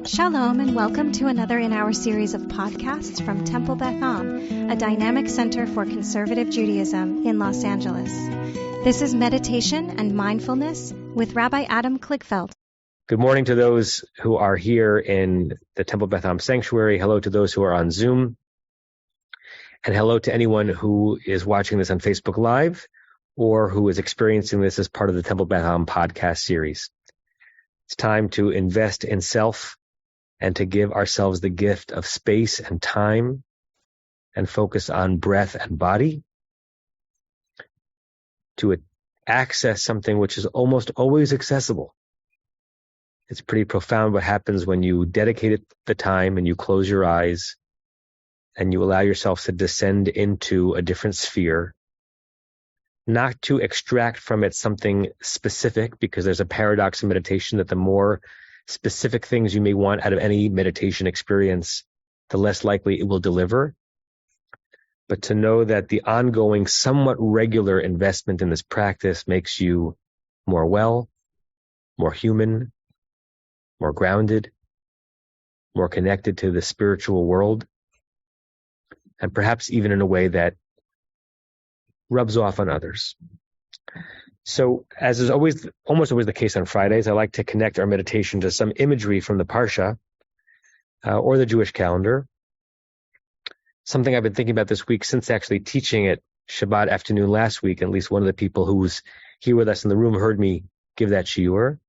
Shalom and welcome to another in our series of podcasts from Temple Beth Am, a dynamic center for conservative Judaism in Los Angeles. This is Meditation and Mindfulness with Rabbi Adam Kligfeld. Good morning to those who are here in the Temple Beth Am Sanctuary. Hello to those who are on Zoom. And hello to anyone who is watching this on Facebook Live or who is experiencing this as part of the Temple Beth Am podcast series. It's time to invest in self and to give ourselves the gift of space and time and focus on breath and body, to access something which is almost always accessible. It's pretty profound what happens when you dedicate the time and you close your eyes and you allow yourself to descend into a different sphere, not to extract from it something specific, because there's a paradox in meditation that the more specific things you may want out of any meditation experience, the less likely it will deliver. But to know that the ongoing, somewhat regular investment in this practice makes you more well, more human, more grounded, more connected to the spiritual world, and perhaps even in a way that rubs off on others. So, as is almost always the case on Fridays, I like to connect our meditation to some imagery from the Parsha or the Jewish calendar. Something I've been thinking about this week since actually teaching at Shabbat afternoon last week. At least one of the people who was here with us in the room heard me give that shiur,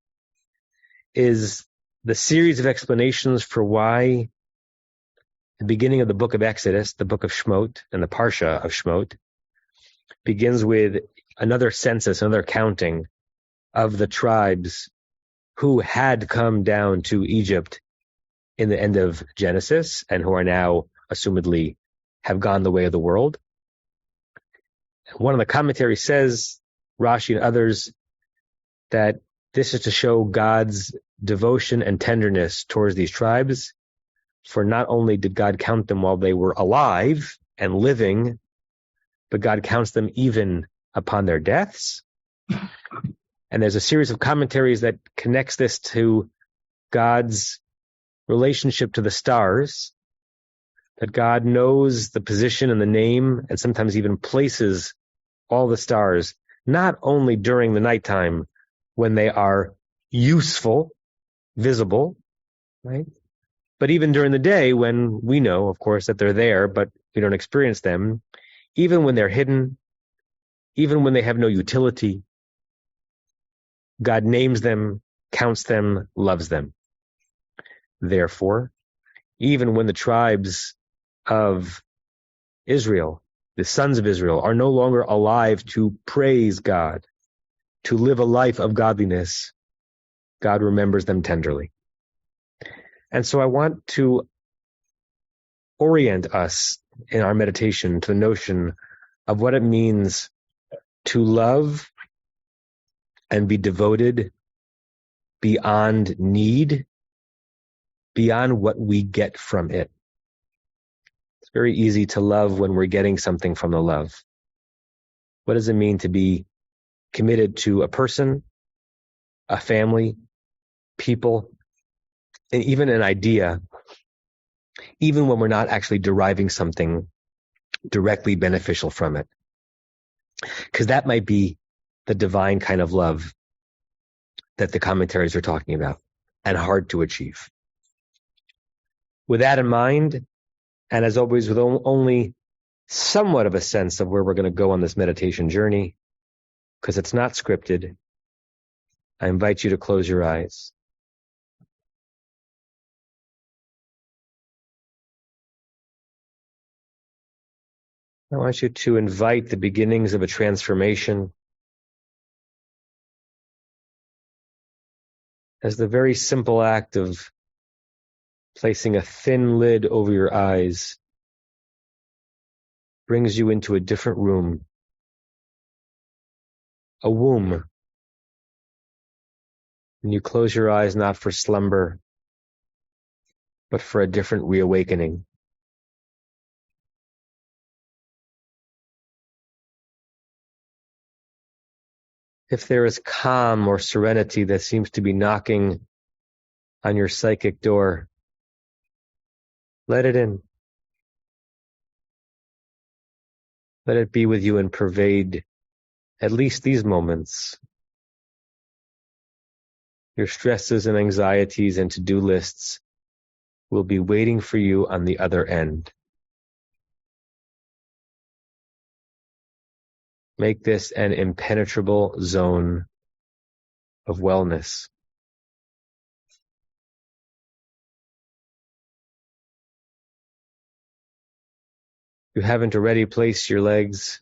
is the series of explanations for why the beginning of the book of Exodus, the book of Shemot, and the Parsha of Shemot begins with another census, another counting of the tribes who had come down to Egypt in the end of Genesis and who are now, assumedly, have gone the way of the world. One of the commentaries says, Rashi and others, that this is to show God's devotion and tenderness towards these tribes, for not only did God count them while they were alive and living, but God counts them even upon their deaths. And there's a series of commentaries that connects this to God's relationship to the stars, that God knows the position and the name and sometimes even places all the stars, not only during the nighttime when they are useful, visible, right? But even during the day when we know, of course, that they're there, but we don't experience them, even when they're hidden, even when they have no utility, God names them, counts them, loves them. Therefore, even when the tribes of Israel, the sons of Israel, are no longer alive to praise God, to live a life of godliness, God remembers them tenderly. And so I want to orient us in our meditation to the notion of what it means to love and be devoted beyond need, beyond what we get from it. It's very easy to love when we're getting something from the love. What does it mean to be committed to a person, a family, people, and even an idea, even when we're not actually deriving something directly beneficial from it? Because that might be the divine kind of love that the commentaries are talking about, and hard to achieve. With that in mind, and as always with only somewhat of a sense of where we're going to go on this meditation journey, because it's not scripted, I invite you to close your eyes. I want you to invite the beginnings of a transformation as the very simple act of placing a thin lid over your eyes brings you into a different room, a womb. And you close your eyes not for slumber, but for a different reawakening. If there is calm or serenity that seems to be knocking on your psychic door. Let it in. Let it be with you and pervade at least these moments. Your stresses and anxieties and to-do lists will be waiting for you on the other end. Make this an impenetrable zone of wellness. You haven't already placed your legs,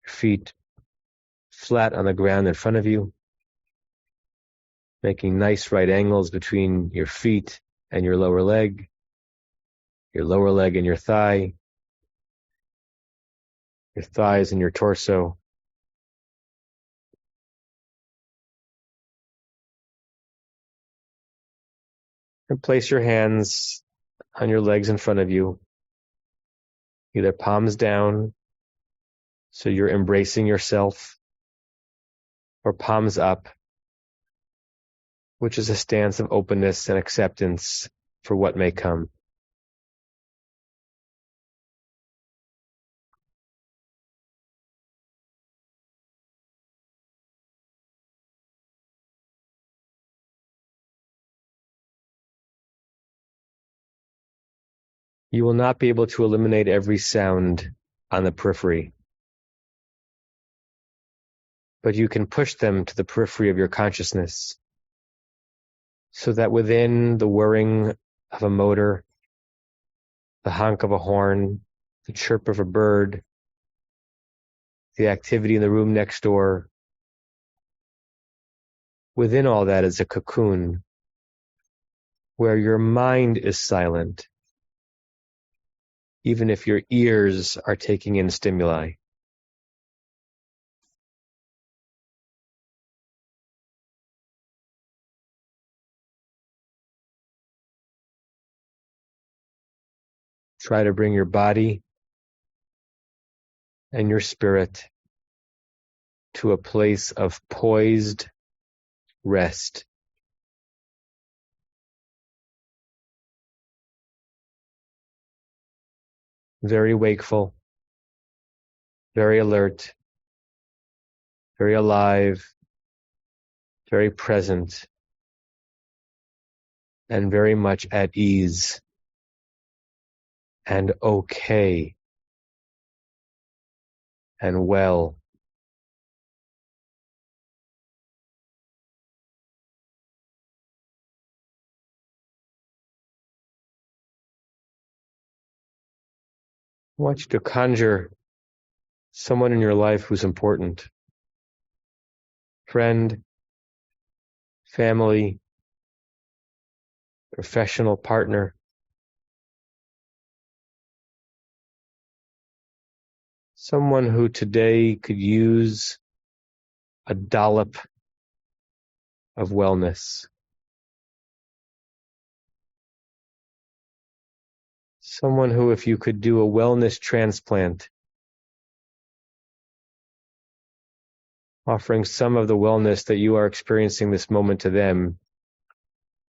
your feet flat on the ground in front of you, making nice right angles between your feet and your lower leg and your thighs and your torso. And place your hands on your legs in front of you, either palms down, so you're embracing yourself, or palms up, which is a stance of openness and acceptance for what may come. You will not be able to eliminate every sound on the periphery, but you can push them to the periphery of your consciousness, so that within the whirring of a motor, the honk of a horn, the chirp of a bird, the activity in the room next door, within all that is a cocoon where your mind is silent, even if your ears are taking in stimuli. Try to bring your body and your spirit to a place of poised rest. Very wakeful, very alert, very alive, very present, and very much at ease and okay and well. I want you to conjure someone in your life who's important. Friend, family, professional partner. Someone who today could use a dollop of wellness. Someone who, if you could do a wellness transplant, offering some of the wellness that you are experiencing this moment to them,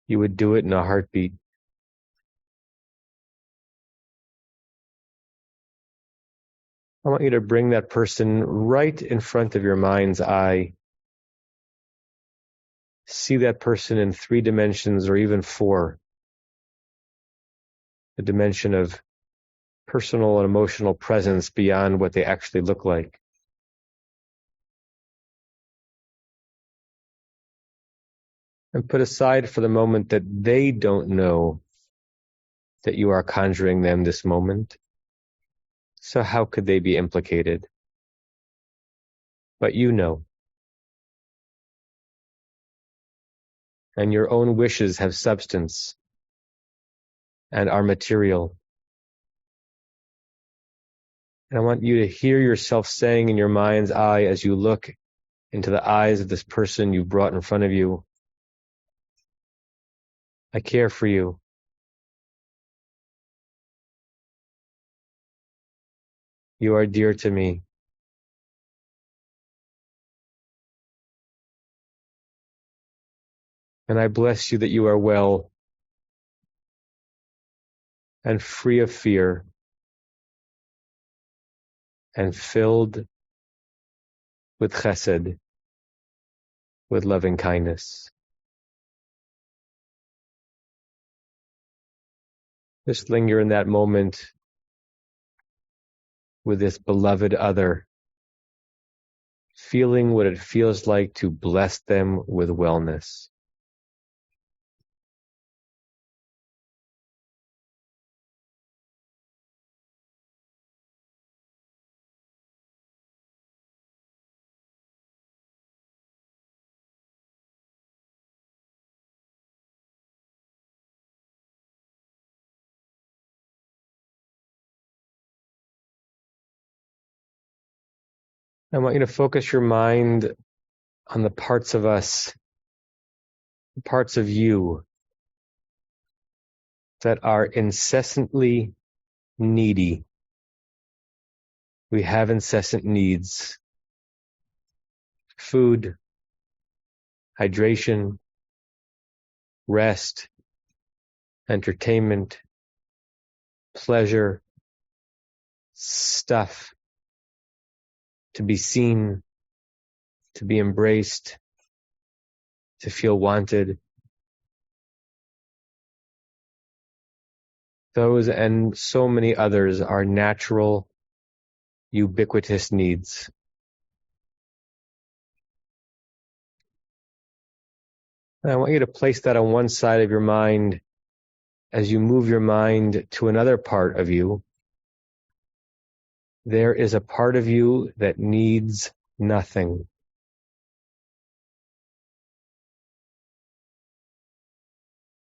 you would do it in a heartbeat. I want you to bring that person right in front of your mind's eye. See that person in 3 dimensions or even 4. The dimension of personal and emotional presence beyond what they actually look like. And put aside for the moment that they don't know that you are conjuring them this moment. So how could they be implicated? But you know. And your own wishes have substance and are material. And I want you to hear yourself saying in your mind's eye as you look into the eyes of this person you've brought in front of you, I care for you. You are dear to me. And I bless you that you are well and free of fear and filled with chesed, with loving kindness. Just linger in that moment with this beloved other, feeling what it feels like to bless them with wellness. I want you to focus your mind on the parts of us, the parts of you that are incessantly needy. We have incessant needs. Food, hydration, rest, entertainment, pleasure, stuff, to be seen, to be embraced, to feel wanted. Those and so many others are natural, ubiquitous needs. And I want you to place that on one side of your mind as you move your mind to another part of you. There is a part of you that needs nothing.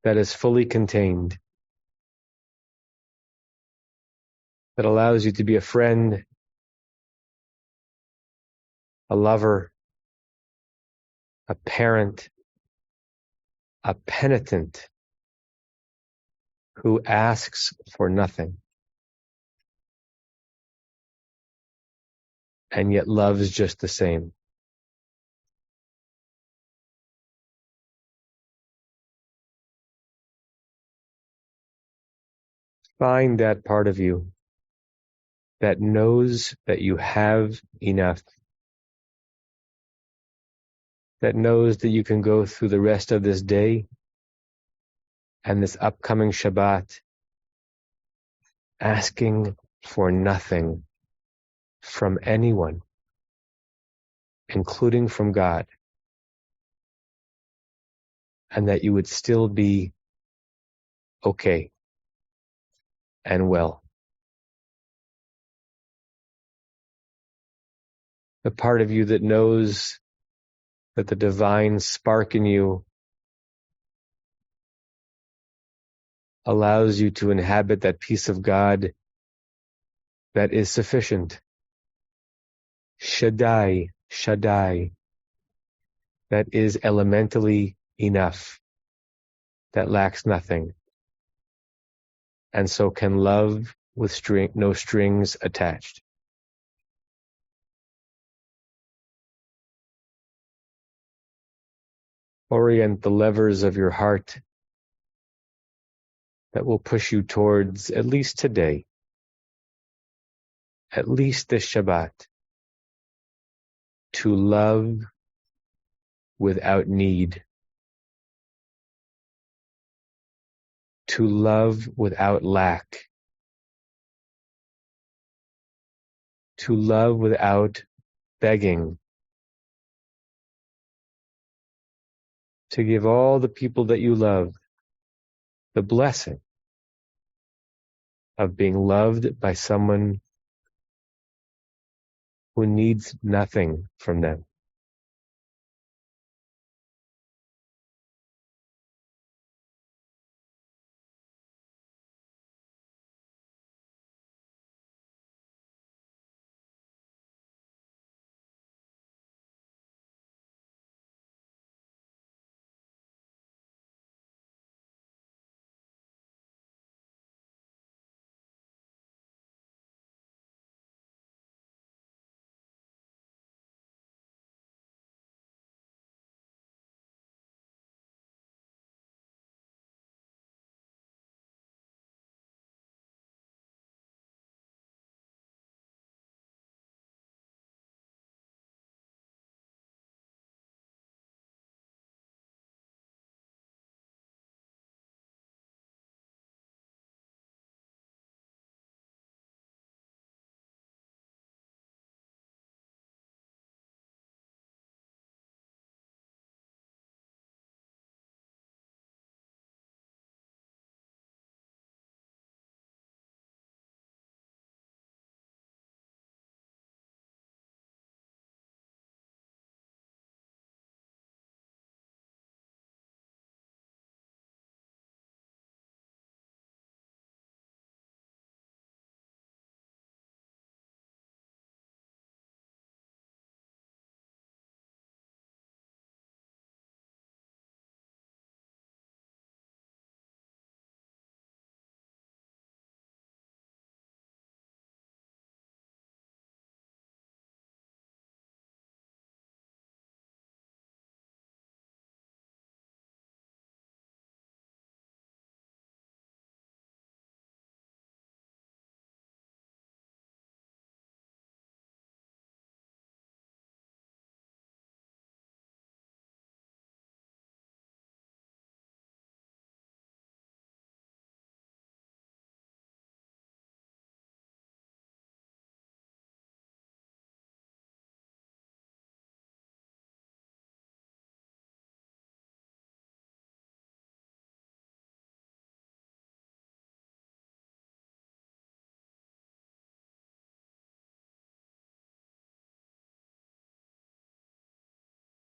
That is fully contained. That allows you to be a friend, a lover, a parent, a penitent who asks for nothing and yet loves just the same. Find that part of you that knows that you have enough, that knows that you can go through the rest of this day and this upcoming Shabbat asking for nothing from anyone, including from God, and that you would still be okay and well. The part of you that knows that the divine spark in you allows you to inhabit that peace of God that is sufficient. Shaddai, Shaddai, that is elementally enough, that lacks nothing, and so can love with no strings attached. Orient the levers of your heart that will push you towards, at least today, at least this Shabbat, to love without need, to love without lack, to love without begging, to give all the people that you love the blessing of being loved by someone who needs nothing from them.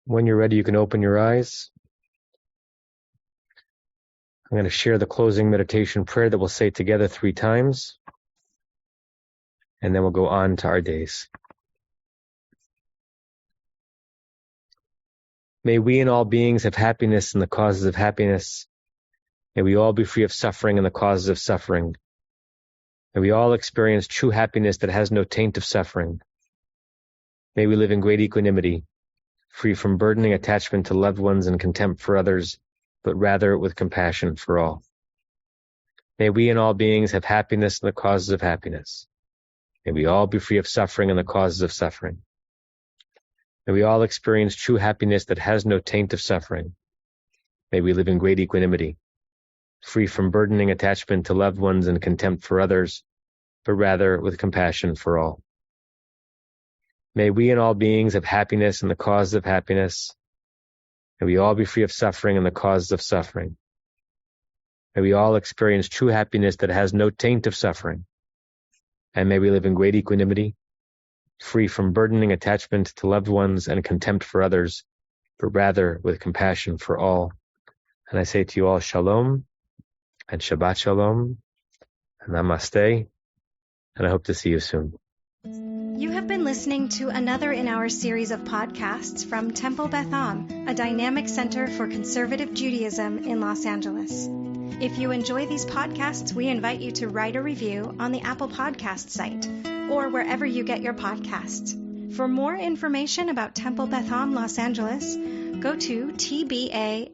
When you're ready, you can open your eyes. I'm going to share the closing meditation prayer that we'll say together 3 times, and then we'll go on to our days. May we and all beings have happiness in the causes of happiness. May we all be free of suffering in the causes of suffering. May we all experience true happiness that has no taint of suffering. May we live in great equanimity, free from burdening attachment to loved ones and contempt for others, but rather with compassion for all. May we and all beings have happiness in the causes of happiness. May we all be free of suffering in the causes of suffering. May we all experience true happiness that has no taint of suffering. May we live in great equanimity, free from burdening attachment to loved ones and contempt for others, but rather with compassion for all. May we and all beings have happiness in the causes of happiness. May we all be free of suffering in the causes of suffering. May we all experience true happiness that has no taint of suffering. And may we live in great equanimity, free from burdening attachment to loved ones and contempt for others, but rather with compassion for all. And I say to you all, Shalom, and Shabbat Shalom, and Namaste, and I hope to see you soon. You have been listening to another in our series of podcasts from Temple Beth Am, a dynamic center for conservative Judaism in Los Angeles. If you enjoy these podcasts, we invite you to write a review on the Apple Podcast site or wherever you get your podcasts. For more information about Temple Beth Am Los Angeles, go to tbala.org.